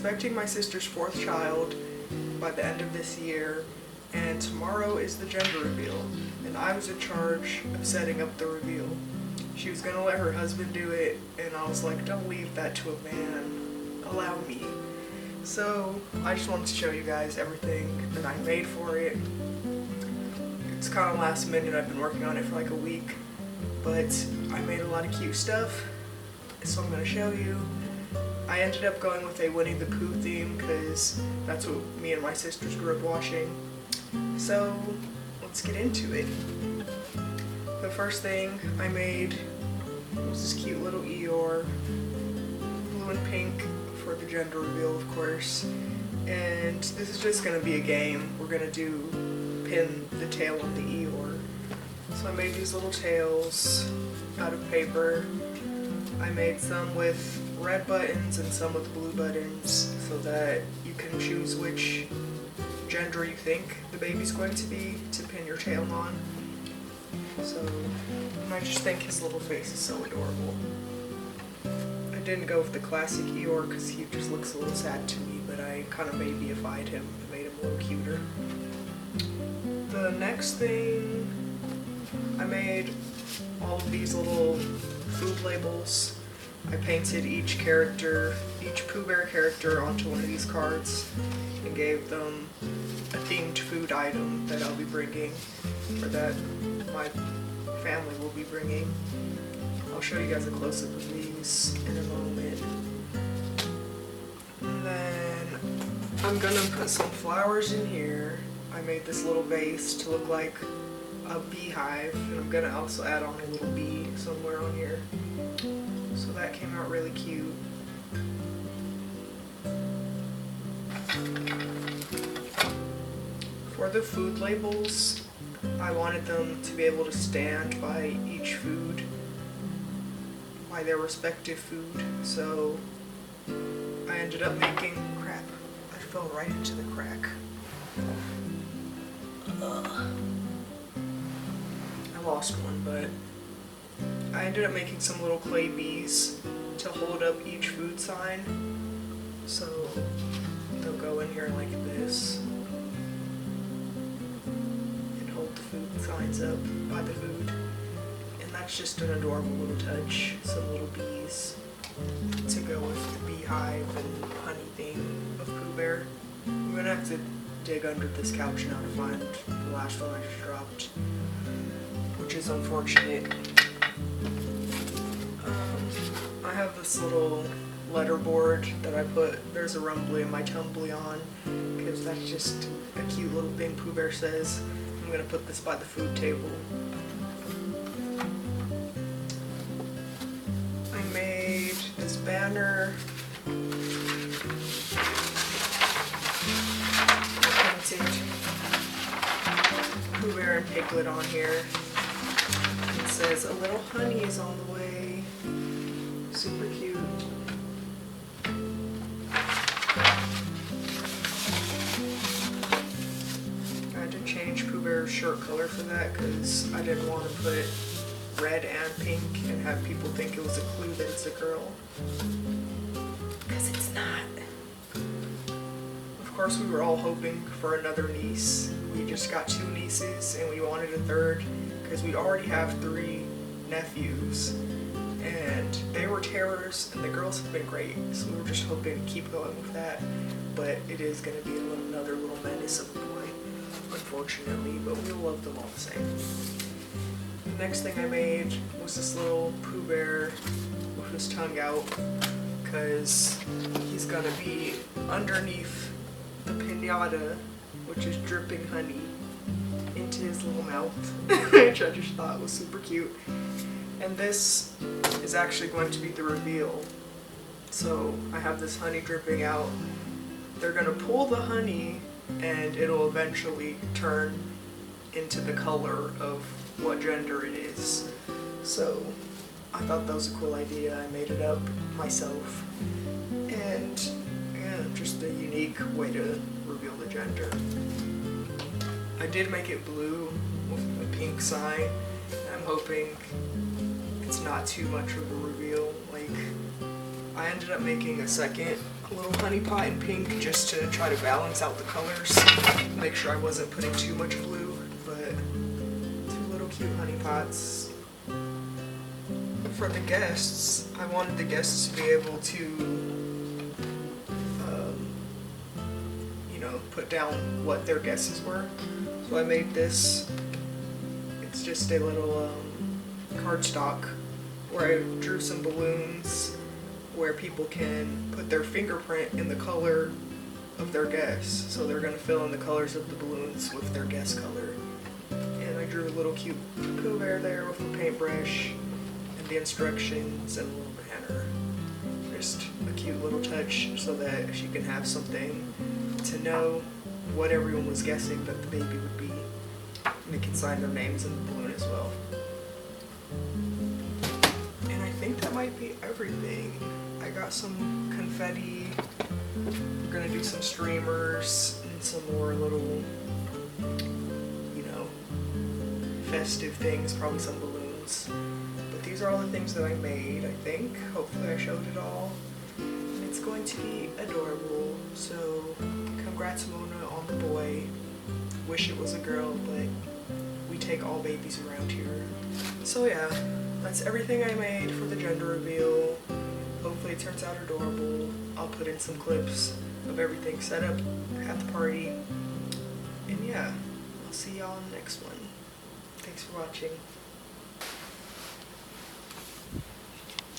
expecting my sister's 4th child by the end of this year, and tomorrow is the gender reveal, and I was in charge of setting up the reveal. She was gonna let her husband do it, and I was like, don't leave that to a man, allow me. So I just wanted to show you guys everything that I made for it. It's kind of last minute, I've been working on it for like a week, but I made a lot of cute stuff, so I'm gonna show you. I ended up going with a Winnie the Pooh theme because that's what me and my sisters grew up watching. So let's get into it. The first thing I made was this cute little Eeyore, blue and pink for the gender reveal, of course. And this is just gonna be a game. We're gonna do pin the tail on the Eeyore. So I made these little tails out of paper. I made some with red buttons and some with blue buttons so that you can choose which gender you think the baby's going to be to pin your tail on. So I just think his little face is so adorable. I didn't go with the classic Eeyore because he just looks a little sad to me, but I kind of babyified him and made him a little cuter. The next thing, I made all of these little food labels. I painted each Pooh Bear character onto one of these cards and gave them a themed food item that I'll be bringing, or that my family will be bringing. I'll show you guys a close-up of these in a moment. And then I'm gonna put some flowers in here. I made this little vase to look like a beehive, and I'm gonna also add on a little bee somewhere on here. So that came out really cute. For the food labels, I wanted them to be able to stand by each food, by their respective food. So I ended up making, crap, I fell right into the crack. I lost one, but I ended up making some little clay bees to hold up each food sign. So they'll go in here like this and hold the food signs up by the food. And that's just an adorable little touch. Some little bees to go with the beehive and honey theme of Pooh Bear. I'm gonna have to dig under this couch now to find the last one I just dropped, which is unfortunate. I have this little letter board that I put "There's a rumbly in my tumbly" on, because that's just a cute little thing Pooh Bear says. I'm gonna put this by the food table. I made this banner. I painted Pooh Bear and Piglet on here. It says "A little honey is on the way." Super cute. I had to change Pooh Bear's shirt color for that because I didn't want to put red and pink and have people think it was a clue that it's a girl. Because it's not. Of course, we were all hoping for another niece. We just got 2 nieces and we wanted a 3rd because we already have 3 nephews. And they were terrors, and the girls have been great, so we were just hoping to keep going with that. But it is going to be another little menace of a boy, unfortunately, but we love them all the same. The next thing I made was this little Pooh Bear with his tongue out, because he's going to be underneath the pinata, which is dripping honey into his little mouth, which I just thought was super cute. And this is actually going to be the reveal. So I have this honey dripping out. They're gonna pull the honey and it'll eventually turn into the color of what gender it is. So I thought that was a cool idea. I made it up myself. And yeah, just a unique way to reveal the gender. I did make it blue with a pink sign. I'm hoping it's not too much of a reveal. Like, I ended up making a second a little honey pot in pink just to try to balance out the colors. Make sure I wasn't putting too much blue, but 2 little cute honey pots. For the guests, I wanted the guests to be able to, you know, put down what their guesses were. So I made this. It's just a little cardstock where I drew some balloons where people can put their fingerprint in the color of their guess. So they're going to fill in the colors of the balloons with their guess color. And I drew a little cute Pooh Bear there with a paintbrush and the instructions and a little banner. Just a cute little touch so that she can have something to know what everyone was guessing that the baby would be. And they can sign their names in the balloon as well. And I think that might be everything. I got some confetti. We're gonna do some streamers and some more little, you know, festive things, probably some balloons. But these are all the things that I made, I think. Hopefully I showed it all. And it's going to be adorable. So congrats Mona on the boy. Wish it was a girl, but we take all babies around here. So yeah, that's everything I made for the gender reveal. Hopefully it turns out adorable. I'll put in some clips of everything set up at the party. And yeah, I'll see y'all in the next one. Thanks for watching.